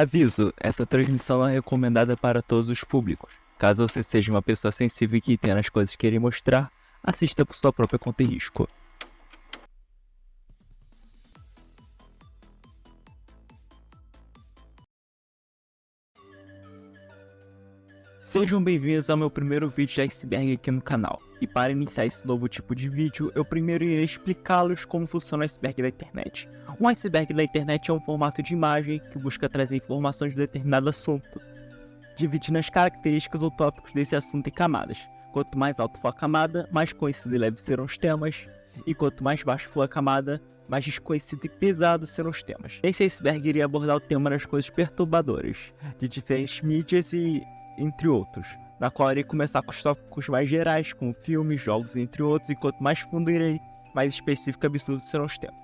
Aviso: essa transmissão não é recomendada para todos os públicos. Caso você seja uma pessoa sensível e que tenha as coisas que querer mostrar, assista por sua própria conta e risco. Sejam bem-vindos ao meu primeiro vídeo de iceberg aqui no canal. E para iniciar esse novo tipo de vídeo, eu primeiro irei explicá-los como funciona o iceberg da internet. Um iceberg da internet é um formato de imagem que busca trazer informações de determinado assunto, dividindo as características ou tópicos desse assunto em camadas. Quanto mais alto for a camada, mais conhecido e leve serão os temas, e quanto mais baixo for a camada, mais desconhecido e pesado serão os temas. Esse iceberg iria abordar o tema das coisas perturbadoras, de diferentes mídias e entre outros, na qual irei começar com os tópicos mais gerais, como filmes, jogos, entre outros, e quanto mais fundo irei, mais específico e absurdo serão os temas.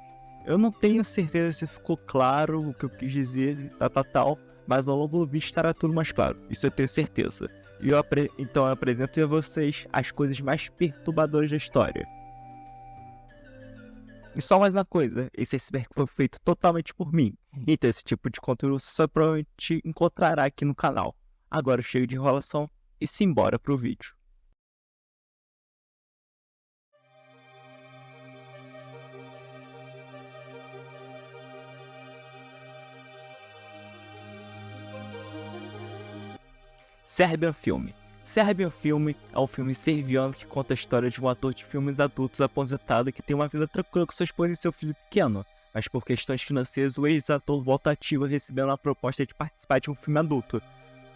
Eu não tenho certeza se ficou claro o que eu quis dizer, tal, mas ao longo do vídeo estará tudo mais claro, isso eu tenho certeza. E então eu apresento a vocês as coisas mais perturbadoras da história. E só mais uma coisa, esse iceberg foi feito totalmente por mim, então esse tipo de conteúdo você só provavelmente encontrará aqui no canal. Agora chega de enrolação e simbora pro vídeo. Serbian Film. Serbian Film é um filme serbiano que conta a história de um ator de filmes adultos aposentado que tem uma vida tranquila com sua esposa e seu filho pequeno, mas por questões financeiras o ex-ator volta ativo recebendo a proposta de participar de um filme adulto.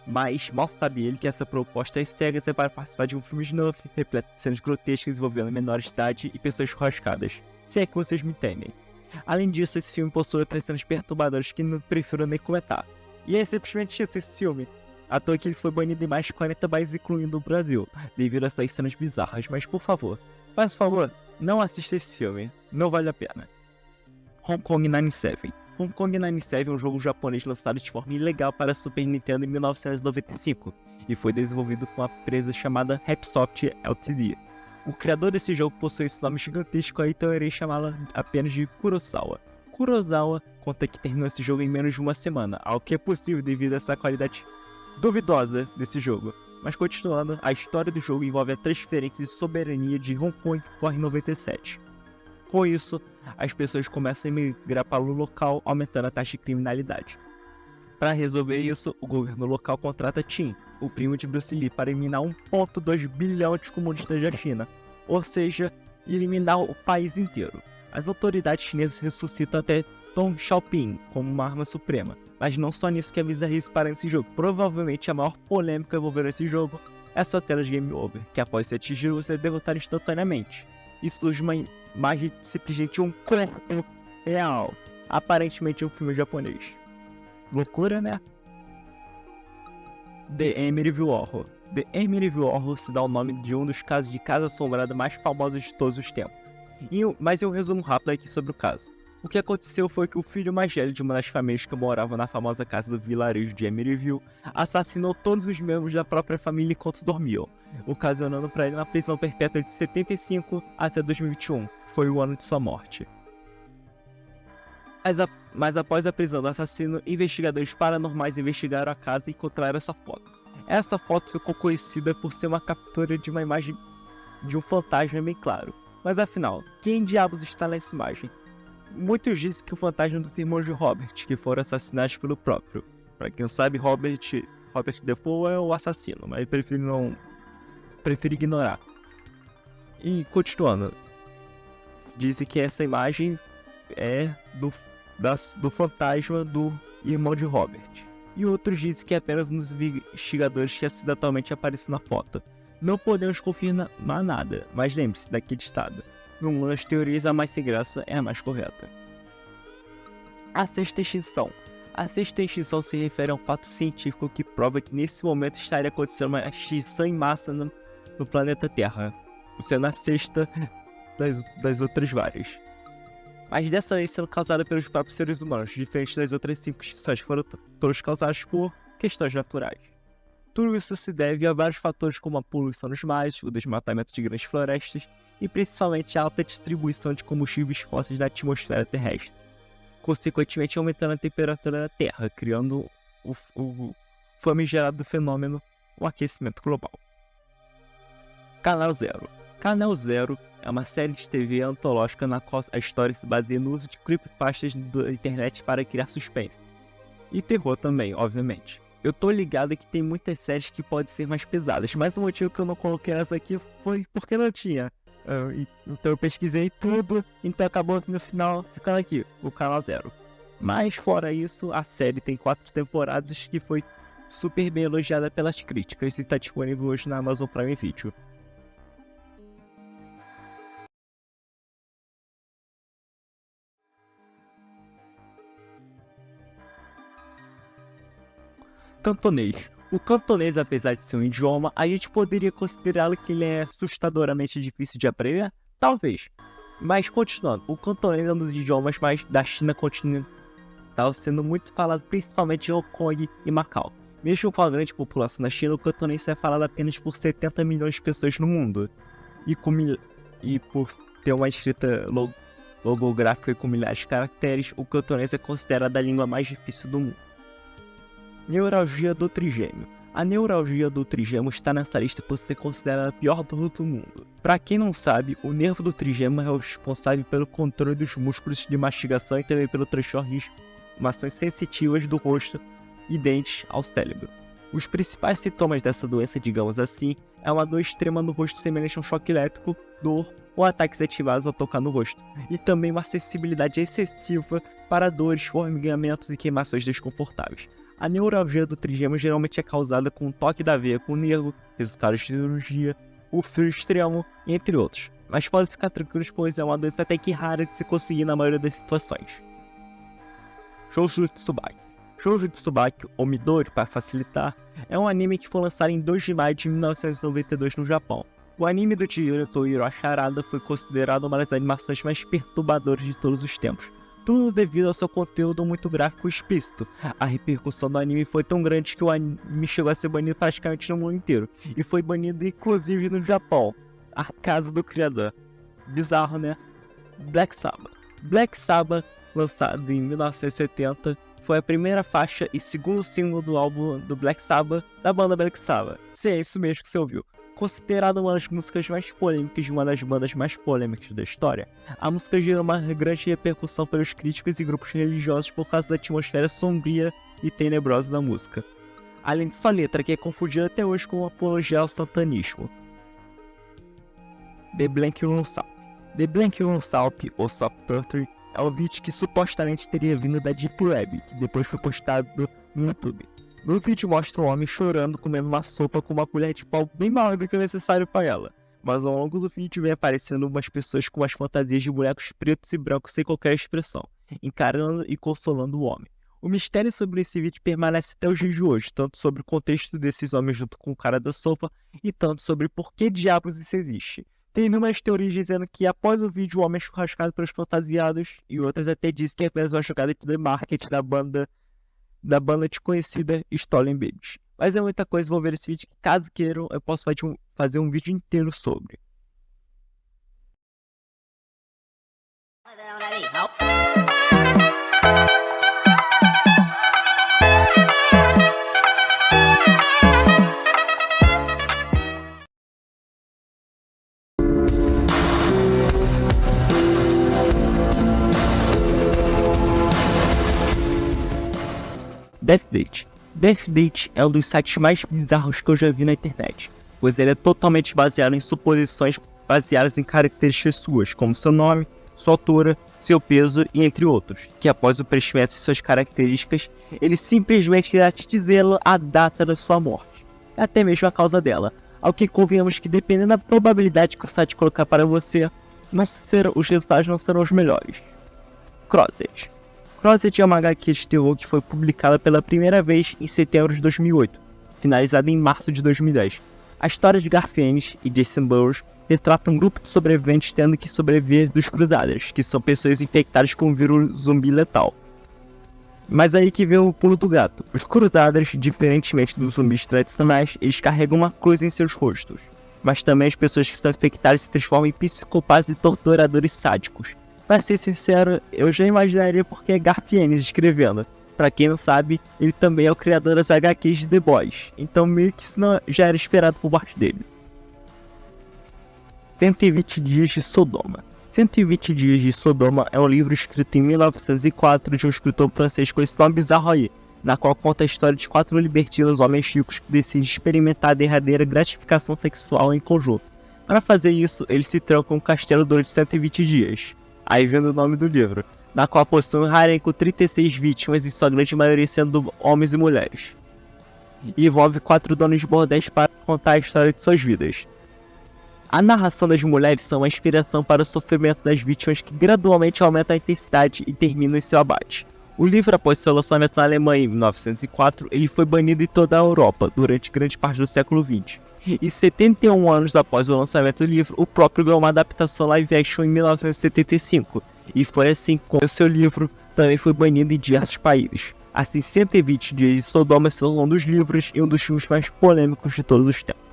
Mas mal sabe ele que essa proposta é cega para participar de um filme snuff, repleto de cenas grotescas envolvendo menores de idade e pessoas churrascadas. Se é que vocês me entendem. Além disso, esse filme possui outras cenas perturbadoras que não prefiro nem comentar. E é simplesmente isso, esse filme. À toa que ele foi banido em mais de 40 países, incluindo o Brasil, devido a essas cenas bizarras. Mas por favor, não assista esse filme. Não vale a pena. Hong Kong 97. Hong Kong 97 é um jogo japonês lançado de forma ilegal para a Super Nintendo em 1995 e foi desenvolvido por uma empresa chamada Hapsoft Ltd. O criador desse jogo possui esse nome gigantesco aí, então eu irei chamá-la apenas de Kurosawa. Kurosawa conta que terminou esse jogo em menos de uma semana, algo que é possível devido a essa qualidade duvidosa desse jogo. Mas continuando, a história do jogo envolve a transferência de soberania de Hong Kong que ocorre em 97. Com isso, as pessoas começam a migrar para o local, aumentando a taxa de criminalidade. Para resolver isso, o governo local contrata Tim, o primo de Bruce Lee, para eliminar 1,2 bilhão de comunistas da China, ou seja, eliminar o país inteiro. As autoridades chinesas ressuscitam até Deng Xiaoping como uma arma suprema, mas não só nisso que a bizarrice para nesse jogo. Provavelmente a maior polêmica envolvendo esse jogo é a sua tela de game over, que após ser atingido você é derrotado instantaneamente. Isso surge uma imagem de simplesmente um corpo real, aparentemente um filme japonês. Loucura, né? The Amityville Horror. The Amityville Horror se dá o nome de um dos casos de casa assombrada mais famosos de todos os tempos. Mas um resumo rápido aqui sobre o caso. O que aconteceu foi que o filho mais velho de uma das famílias que morava na famosa casa do vilarejo de Amityville assassinou todos os membros da própria família enquanto dormiam, ocasionando para ele uma prisão perpétua de 75 até 2021, que foi o ano de sua morte. Mas após a prisão do assassino, investigadores paranormais investigaram a casa e encontraram essa foto. Essa foto ficou conhecida por ser uma captura de uma imagem de um fantasma bem claro. Mas afinal, quem diabos está nessa imagem? Muitos dizem que o fantasma dos irmãos de Robert, que foram assassinados pelo próprio. Para quem não sabe, Robert Defoe é o assassino, mas prefiro ignorar. E continuando, dizem que essa imagem é do fantasma do irmão de Robert. E outros dizem que é apenas nos investigadores que acidentalmente aparecem na foto. Não podemos confirmar nada, mas lembre-se daquele estado. No mundo das teorias, a mais sem graça é a mais correta. A sexta extinção. A sexta extinção se refere a um fato científico que prova que nesse momento estaria acontecendo uma extinção em massa no planeta Terra, sendo a sexta das outras várias. Mas dessa vez sendo causada pelos próprios seres humanos, diferente das outras 5 extinções que foram todas causadas por questões naturais. Tudo isso se deve a vários fatores como a poluição dos mares, o desmatamento de grandes florestas e principalmente a alta distribuição de combustíveis fósseis na atmosfera terrestre, consequentemente aumentando a temperatura da Terra, criando o famigerado fenômeno, o aquecimento global. Canal Zero. Canal Zero é uma série de TV antológica na qual a história se baseia no uso de creepypastas da internet para criar suspense. E terror também, obviamente. Eu tô ligado que tem muitas séries que podem ser mais pesadas, mas o motivo que eu não coloquei essa aqui foi porque não tinha. Então eu pesquisei tudo, então acabou no final ficando aqui, o Canal Zero. Mas fora isso, a série tem 4 temporadas que foi super bem elogiada pelas críticas e tá disponível hoje na Amazon Prime Video. Cantonês. O cantonês, apesar de ser um idioma, a gente poderia considerá-lo que ele é assustadoramente difícil de aprender? Talvez. Mas continuando, o cantonês é um dos idiomas mais da China continental, sendo muito falado principalmente em Hong Kong e Macau. Mesmo com a grande população na China, o cantonês é falado apenas por 70 milhões de pessoas no mundo. E por ter uma escrita logográfica com milhares de caracteres, o cantonês é considerado a língua mais difícil do mundo. Neuralgia do trigêmeo. A neuralgia do trigêmeo está nessa lista por ser considerada a pior dor do mundo. Para quem não sabe, o nervo do trigêmeo é o responsável pelo controle dos músculos de mastigação e também pelo transtorno de informações sensitivas do rosto e dentes ao cérebro. Os principais sintomas dessa doença, digamos assim, é uma dor extrema no rosto semelhante a um choque elétrico, dor ou ataques ativados ao tocar no rosto, e também uma sensibilidade excessiva para dores, formigamentos e queimações desconfortáveis. A neuralgia do trigêmeo geralmente é causada com um toque da veia com o nervo, resultados de cirurgia, o frio extremo, entre outros. Mas pode ficar tranquilos, pois é uma doença até que rara de se conseguir na maioria das situações. Shoujo Tsubaki. Shoujo Tsubaki, ou Midori para facilitar, é um anime que foi lançado em 2 de maio de 1992 no Japão. O anime do Tohiro Harada foi considerado uma das animações mais perturbadoras de todos os tempos. Tudo devido ao seu conteúdo muito gráfico e explícito. A repercussão do anime foi tão grande que o anime chegou a ser banido praticamente no mundo inteiro. E foi banido inclusive no Japão, a casa do criador. Bizarro, né? Black Sabbath. Black Sabbath, lançado em 1970, foi a primeira faixa e segundo single do álbum do Black Sabbath, da banda Black Sabbath. Sim, é isso mesmo que você ouviu. Considerada uma das músicas mais polêmicas de uma das bandas mais polêmicas da história, a música gerou uma grande repercussão pelos críticos e grupos religiosos por causa da atmosfera sombria e tenebrosa da música. Além de sua letra, que é confundida até hoje com uma apologia ao satanismo. The Blank Room Soup. The Blank Room Soup, ou Soup Torture, é um vídeo que supostamente teria vindo da Deep Web, que depois foi postado no YouTube. No vídeo mostra um homem chorando comendo uma sopa com uma colher de pau bem maior do que o necessário para ela. Mas ao longo do vídeo vem aparecendo umas pessoas com umas fantasias de bonecos pretos e brancos sem qualquer expressão, encarando e consolando o homem. O mistério sobre esse vídeo permanece até os dias de hoje, tanto sobre o contexto desses homens junto com o cara da sopa, e tanto sobre por que diabos isso existe. Tem inúmeras teorias dizendo que após o vídeo o homem é churrascado pelos fantasiados, e outras até dizem que é apenas uma jogada de marketing da banda desconhecida Stolen Babies. Mas é muita coisa, vou ver esse vídeo que, caso queiram, eu posso fazer um vídeo inteiro sobre. Death Date. Death Date é um dos sites mais bizarros que eu já vi na internet, pois ele é totalmente baseado em suposições baseadas em características suas, como seu nome, sua altura, seu peso e entre outros, que após o preenchimento de suas características, ele simplesmente irá te dizer a data da sua morte, até mesmo a causa dela, ao que convenhamos que dependendo da probabilidade que o site colocar para você, os resultados não serão os melhores. Crossed. Crossed é uma HQ de terror que foi publicada pela primeira vez em setembro de 2008, finalizada em março de 2010. A história de Garfiennes e Jason Burrows retrata um grupo de sobreviventes tendo que sobreviver dos Crusaders, que são pessoas infectadas com um vírus zumbi letal. Mas aí que vem o pulo do gato. Os Crusaders, diferentemente dos zumbis tradicionais, eles carregam uma cruz em seus rostos. Mas também as pessoas que são infectadas se transformam em psicopatas e torturadores sádicos. Pra ser sincero, eu já imaginaria porque é Garfiennes escrevendo. pra quem não sabe, ele também é o criador das HQs de The Boys, então meio que isso não, já era esperado por parte dele. 120 Dias de Sodoma. 120 Dias de Sodoma é um livro escrito em 1904 de um escritor francês com esse nome bizarro aí, na qual conta a história de 4 libertinos homens ricos que decidem experimentar a derradeira gratificação sexual em conjunto. Para fazer isso, eles se trancam um castelo durante 120 dias. Aí vem o nome do livro, na qual possuem um harém com 36 vítimas e sua grande maioria sendo homens e mulheres. E envolve 4 donos de bordéis para contar a história de suas vidas. A narração das mulheres são uma inspiração para o sofrimento das vítimas que gradualmente aumenta a intensidade e termina em seu abate. O livro, após seu lançamento na Alemanha em 1904, ele foi banido em toda a Europa durante grande parte do século XX. E 71 anos após o lançamento do livro, o próprio ganhou uma adaptação live action em 1975. E foi assim como seu livro também foi banido em diversos países. Assim, 120 Dias de Sodoma se tornou um dos livros e um dos filmes mais polêmicos de todos os tempos.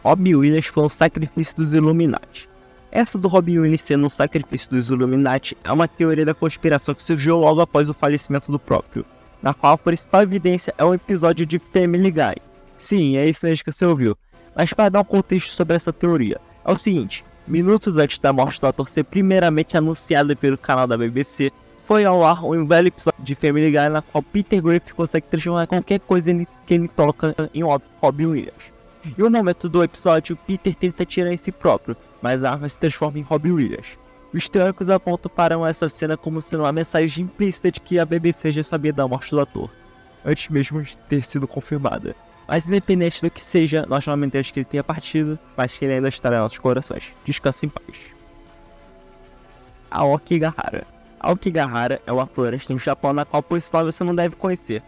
Robin Williams foi um sacrifício dos Illuminati. Essa do Robin Williams sendo um sacrifício dos Illuminati é uma teoria da conspiração que surgiu logo após o falecimento do próprio, na qual a principal evidência é um episódio de Family Guy. Sim, é isso mesmo que você ouviu. Mas para dar um contexto sobre essa teoria, é o seguinte: minutos antes da morte do ator ser primeiramente anunciada pelo canal da BBC, foi ao ar um velho episódio de Family Guy na qual Peter Griffin consegue transformar qualquer coisa que ele toca em Robin Williams. E no momento do episódio, Peter tenta atirar em si próprio, mas a arma se transforma em Robin Williams. Os teóricos apontam para essa cena como sendo uma mensagem implícita de que a BBC já sabia da morte do ator, antes mesmo de ter sido confirmada. Mas independente do que seja, nós lamentamos que ele tenha partido, mas que ele ainda estará em nossos corações. Descanse em paz. Aokigahara. Aokigahara é uma floresta no Japão na qual, por sinal, você não deve conhecer,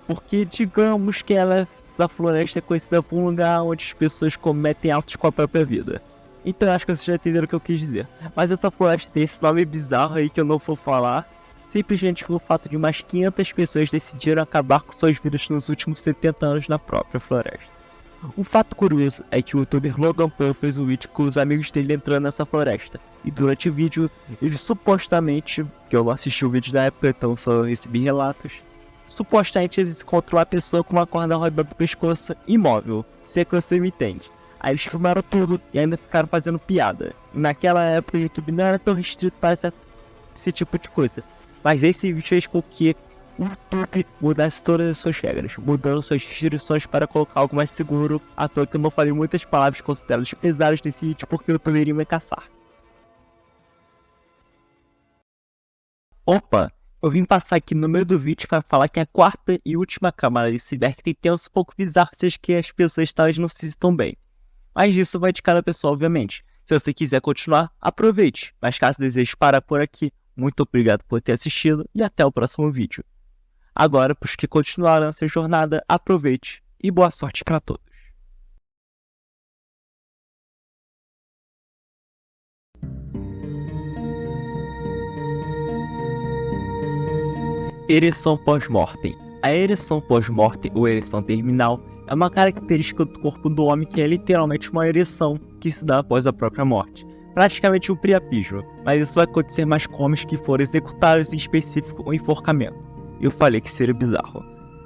porque digamos que ela da floresta é conhecida por um lugar onde as pessoas cometem atos com a própria vida. Então acho que vocês já entenderam o que eu quis dizer. Mas essa floresta tem esse nome bizarro aí que eu não vou falar, simplesmente pelo fato de umas 500 pessoas decidiram acabar com suas vidas nos últimos 70 anos na própria floresta. Um fato curioso é que o youtuber Logan Paul fez um vídeo com os amigos dele entrando nessa floresta. E durante o vídeo, ele supostamente, que eu não assisti o vídeo na época, então só recebi relatos, supostamente eles encontrou a pessoa com uma corda rodando do pescoço imóvel, se é que você me entende. Aí eles filmaram tudo e ainda ficaram fazendo piada. E naquela época o YouTube não era tão restrito para esse tipo de coisa. Mas esse vídeo fez com que o YouTube mudasse todas as suas regras, mudando suas restrições para colocar algo mais seguro. À toa que eu não falei muitas palavras consideradas pesadas nesse vídeo porque o YouTube iria me caçar. Opa! Eu vim passar aqui no meio do vídeo para falar que a quarta e última camada de iceberg tem temas um pouco bizarros que as pessoas talvez não se sintam bem. Mas isso vai de cada pessoa, obviamente. Se você quiser continuar, aproveite. Mas caso deseje parar por aqui, muito obrigado por ter assistido e até o próximo vídeo. Agora, para os que continuaram essa jornada, aproveite e boa sorte para todos. Ereção pós-mortem. A ereção pós-mortem ou ereção terminal é uma característica do corpo do homem que é literalmente uma ereção que se dá após a própria morte. Praticamente um priapismo, mas isso vai acontecer mais com homens que forem executados, em específico o enforcamento. Eu falei que seria bizarro.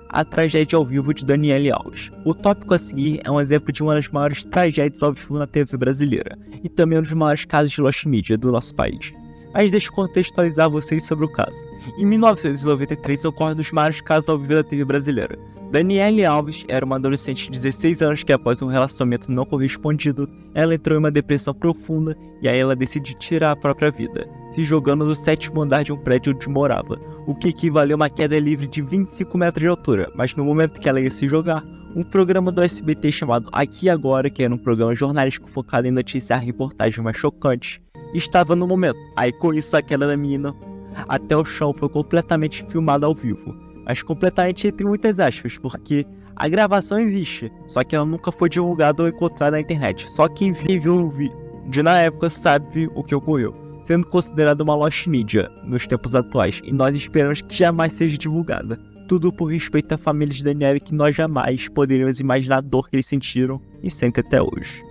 A tragédia ao vivo de Daniele Alves. O tópico a seguir é um exemplo de uma das maiores tragédias ao vivo na TV brasileira, e também um dos maiores casos de lost media do nosso país. Mas deixa eu contextualizar vocês sobre o caso. Em 1993 ocorre um dos maiores casos ao vivo da TV brasileira. Daniele Alves era uma adolescente de 16 anos que, após um relacionamento não correspondido, ela entrou em uma depressão profunda e aí ela decide tirar a própria vida, se jogando do 7º andar de um prédio onde morava, o que equivaleu a uma queda livre de 25 metros de altura. Mas no momento que ela ia se jogar, um programa do SBT chamado Aqui Agora, que era um programa jornalístico focado em noticiar reportagens mais chocantes, estava no momento. Aí com isso a queda da menina até o chão foi completamente filmada ao vivo, mas completamente entre muitas aspas, porque a gravação existe, só que ela nunca foi divulgada ou encontrada na internet. Só quem viu o vídeo na época sabe o que ocorreu, sendo considerada uma lost media nos tempos atuais, e nós esperamos que jamais seja divulgada. Tudo por respeito à família de Daniele, que nós jamais poderíamos imaginar a dor que eles sentiram e sentem até hoje.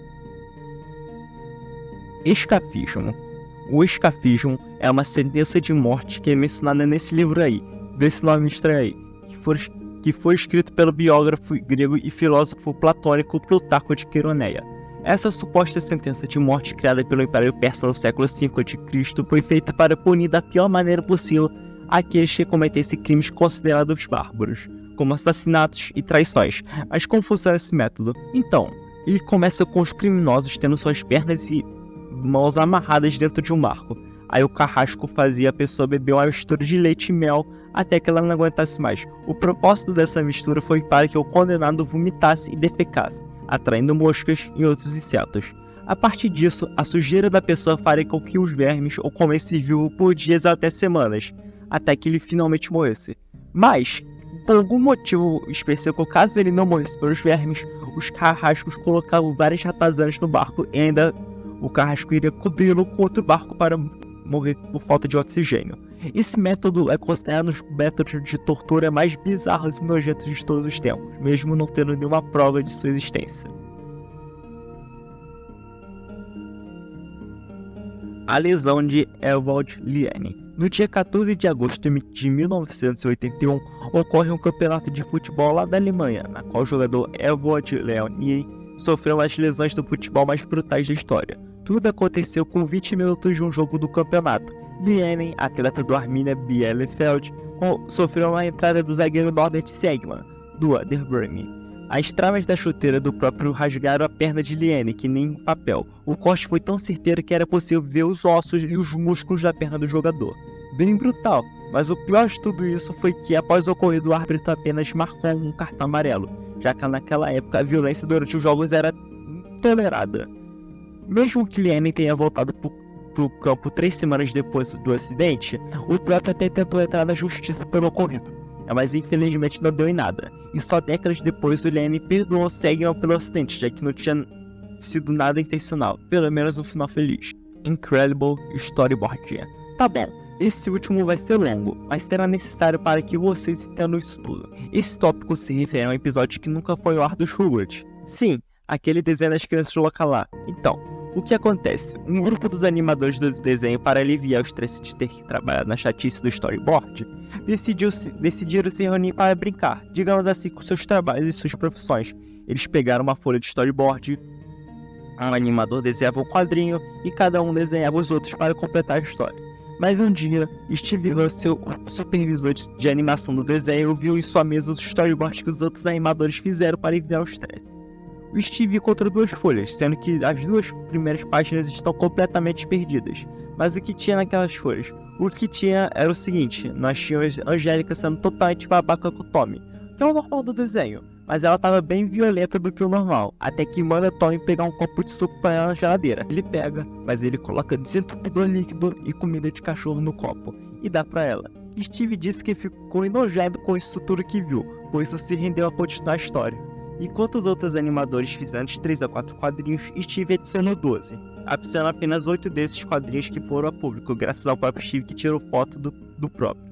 Escapismo. O escafismo é uma sentença de morte que é mencionada nesse livro aí, desse nome estranho aí, que foi escrito pelo biógrafo grego e filósofo platônico Plutarco de Queroneia. Essa suposta sentença de morte criada pelo Império Persa no século V a.C. foi feita para punir da pior maneira possível aqueles que cometessem crimes considerados bárbaros, como assassinatos e traições. Mas como funciona esse método? Então, ele começa com os criminosos tendo suas pernas e mãos amarradas dentro de um barco. Aí o carrasco fazia a pessoa beber uma mistura de leite e mel até que ela não aguentasse mais. O propósito dessa mistura foi para que o condenado vomitasse e defecasse, atraindo moscas e outros insetos. A partir disso, a sujeira da pessoa faria com que os vermes o comessem vivo por dias até semanas, até que ele finalmente morresse. Mas, por algum motivo específico, caso ele não morresse pelos vermes, os carrascos colocavam várias ratazanas no barco e ainda o carrasco iria cobri-lo com outro barco para morrer por falta de oxigênio. Esse método é considerado um dos métodos de tortura mais bizarros e nojentos de todos os tempos, mesmo não tendo nenhuma prova de sua existência. A lesão de Ewald Liene. No dia 14 de agosto de 1981, ocorre um campeonato de futebol lá da Alemanha, na qual o jogador Ewald Liene sofreu as lesões do futebol mais brutais da história. Tudo aconteceu com 20 minutos de um jogo do campeonato. Liene, atleta do Arminia Bielefeld, sofreu uma entrada do zagueiro Norbert Segmann, do Werder Bremen. As tramas da chuteira do próprio rasgaram a perna de Liene, que nem papel. O corte foi tão certeiro que era possível ver os ossos e os músculos da perna do jogador. Bem brutal, mas o pior de tudo isso foi que após o ocorrido o árbitro apenas marcou um cartão amarelo, já que naquela época a violência durante os jogos era intolerada. Mesmo que Liene tenha voltado pro campo 3 semanas depois do acidente, o próprio até tentou entrar na justiça pelo ocorrido, mas infelizmente não deu em nada. E só décadas depois o Liene perdoou Segmann pelo acidente, já que não tinha sido nada intencional, pelo menos um final feliz. Incredible Storyboard. Tá bom, esse último vai ser longo, mas será necessário para que vocês entendam isso tudo. Esse tópico se refere a um episódio que nunca foi ao ar dos Rugrats. Sim, aquele desenho das crianças loucas lá. Então, o que acontece? Um grupo dos animadores do desenho, para aliviar o estresse de ter que trabalhar na chatice do storyboard, decidiram se reunir para brincar, digamos assim, com seus trabalhos e suas profissões. Eles pegaram uma folha de storyboard, um animador desenhava um quadrinho e cada um desenhava os outros para completar a história. Mas um dia, Steve Russell, o supervisor de animação do desenho, viu em sua mesa os storyboards que os outros animadores fizeram para aliviar o estresse. O Steve encontrou 2 folhas, sendo que as 2 primeiras páginas estão completamente perdidas. Mas o que tinha naquelas folhas? O que tinha era o seguinte: nós tínhamos Angélica sendo totalmente babaca com o Tommy, que é o normal do desenho, mas ela estava bem violenta do que o normal, até que manda Tommy pegar um copo de suco para ela na geladeira. Ele pega, mas ele coloca desentupidor líquido e comida de cachorro no copo, e dá para ela. Steve disse que ficou enojado com isso tudo que viu, por isso se rendeu a continuar a história. Enquanto os outros animadores fizeram de 3 a 4 quadrinhos, Steve adicionou 12. Adicionou apenas 8 desses quadrinhos que foram a público, graças ao próprio Steve que tirou foto do próprio.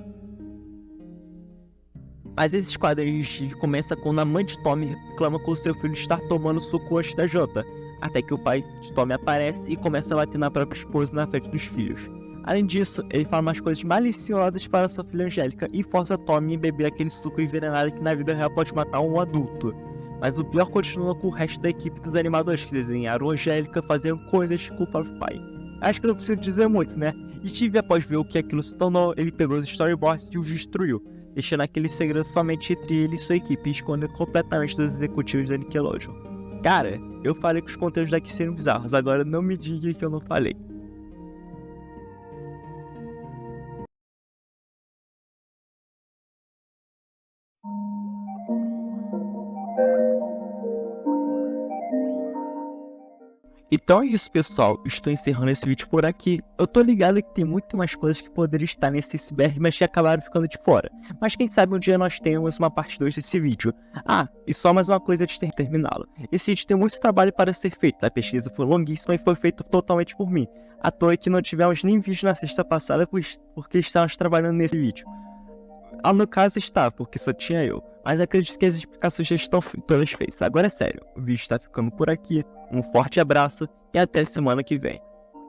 Mas esses quadrinhos de Steve começam quando a mãe de Tommy reclama com seu filho estar tomando suco antes da janta, até que o pai de Tommy aparece e começa a bater na própria esposa na frente dos filhos. Além disso, ele fala umas coisas maliciosas para sua filha Angélica e força Tommy a beber aquele suco envenenado que na vida real pode matar um adulto. Mas o pior continua com o resto da equipe dos animadores que desenharam Angélica fazendo coisas com o próprio pai. Acho que não preciso dizer muito, né? Steve, após ver o que aquilo se tornou, ele pegou os storyboards e os destruiu, deixando aquele segredo somente entre ele e sua equipe e escondendo completamente dos executivos da Nickelodeon. Cara, eu falei que os conteúdos daqui seriam bizarros, agora não me diga que eu não falei. Então é isso, pessoal, estou encerrando esse vídeo por aqui. Eu tô ligado que tem muito mais coisas que poderiam estar nesse iceberg, mas que acabaram ficando de fora. Mas quem sabe um dia nós tenhamos uma parte 2 desse vídeo. Ah, e só mais uma coisa antes de terminá-lo. Esse vídeo tem muito trabalho para ser feito, a pesquisa foi longuíssima e foi feita totalmente por mim. À toa que não tivemos nem vídeo na sexta passada porque estávamos trabalhando nesse vídeo. No caso está, porque só tinha eu. Mas acredito que as explicações já estão todas feitas. Agora é sério, o vídeo está ficando por aqui. Um forte abraço e até semana que vem.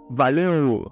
Valeu!